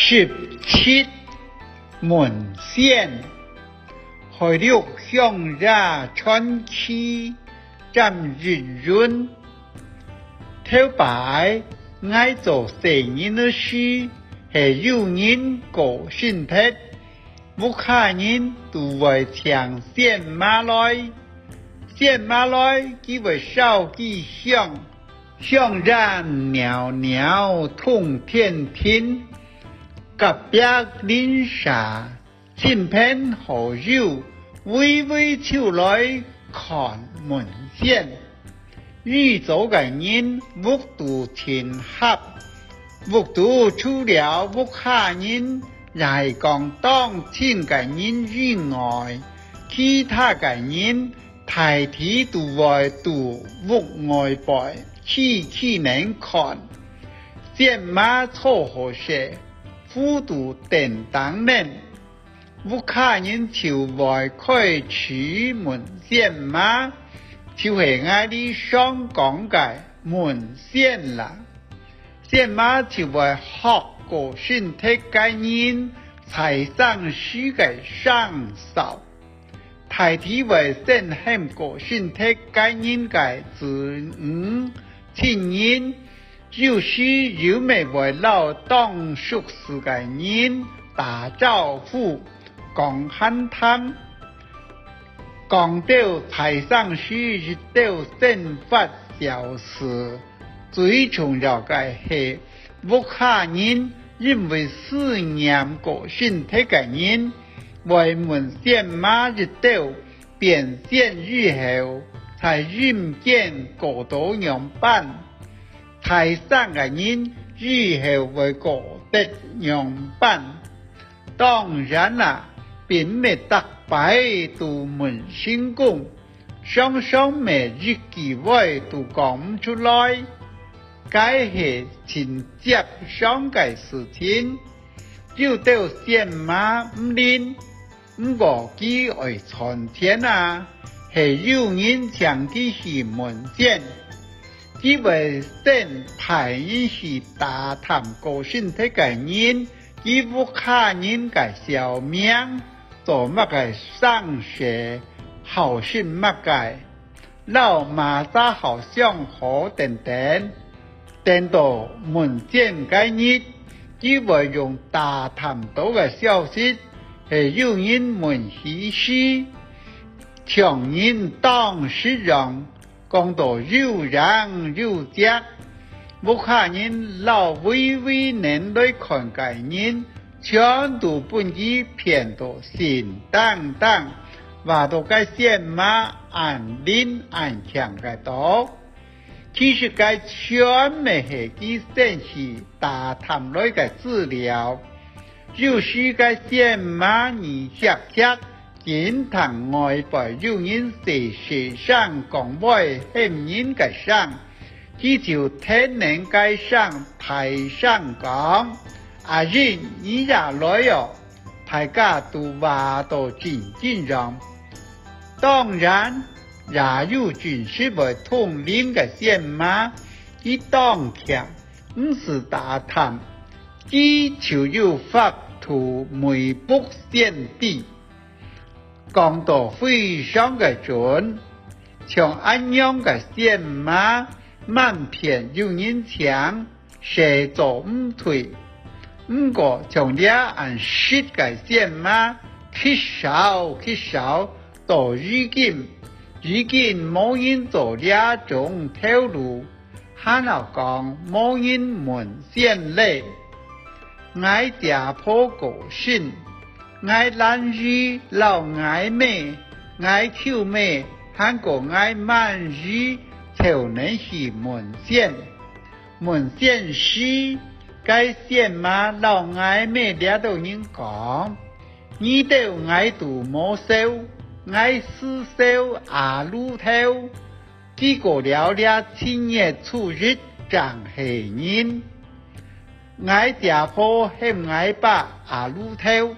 17门县，海陆向ra穿期，站日润。头擺愛做成人的事，係有人個身體，不可人都會搶先馬來，先馬來佢會少幾響，響ra裊裊通天天，隔壁鄰舍親朋好友微微出來看門縣。宇宙嘅人目睹天合，目睹除了不可人，係講當天嘅人以外，其他嘅人大體都會讀屋外輩，去能看，先馬錯好些，輔導等等人，不可人就會開始門先馬。就係我哋想講嘅門縣啦，先馬就會學個身體概念，才上書嘅上手，大體會先含個身體概念嘅字親人，就是有咩為老當熟識嘅人打招呼，講閒談。講到台上書一到生活小事，最重要嘅係不可人認為思念個身體嘅人，為門先馬一到變現以後，才認見個多樣板，台上嘅人以後會個得樣板。當然啦，並未得擺到門先講，雙雙每日機會都講唔出來，該係親接上嘅事情，要到先馬唔練，唔過佢愛傳天啊，係有人將佢去門縣，佢為先派人去打探個身體嘅人，佢不可人嘅小命。做乜嘅上學，好是乜嘅，老馬仔好像好等等，等到門縣嘅日，佢會用打探到嘅消息，係有人門喜事，強人當事人講到有人有責，不可人老微微能來看嘅人。全都本意騙到心當當，話到該先馬按拎按強嘅多，其實該全沒係佢先是打探來嘅資料，就是該先馬你嚇嚇，經常外邊有人寫上講話欠人嘅上，佢就天然該上台上講。阿人你也來哦，大家都話到真讓。當然，也有軍事為統領嘅先馬，佢當強唔是打探，佢就有法圖每步先地，講到非常嘅準，像安樣嘅先馬，萬片有人搶，誰做唔退。唔過從倆按實嘅先馬，缺少到如今冇人做倆種條路，還要講冇人門縣嘞。愛家破個身，愛懶語老愛咩，愛口咩，還個愛慢語，就能去門縣。門縣是該先馬老愛咩倆都人講，你都愛讀冇收，愛思收阿路頭，結果了倆親熱處日長係人，愛家婆係愛把阿路頭，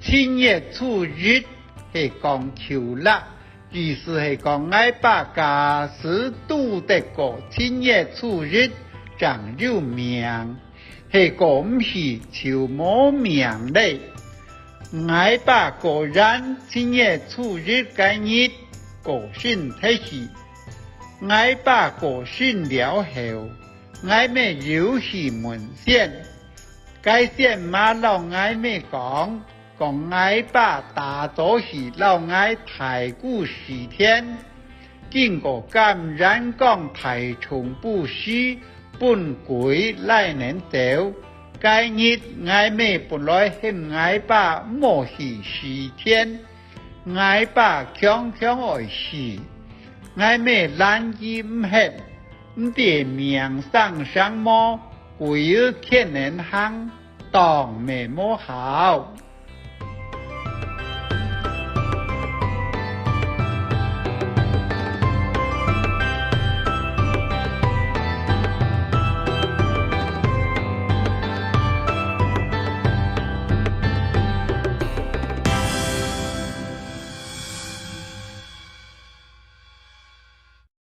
親熱處日係講求啦，意思係講愛把家事都得個親熱處日長有名。是个唔是就冇命嘞。我把个人今日初日该日个性体系，我把个性了后，我咪有时门线，该线马老我咪讲我把大多是老我太古时天，经过感染讲太重不虚，本鬼来年走。该日我咪本来很我把莫是时天，我把强强爱死，我咪懒意唔黑，唔得命上上么，鬼有可能行，当咪么好。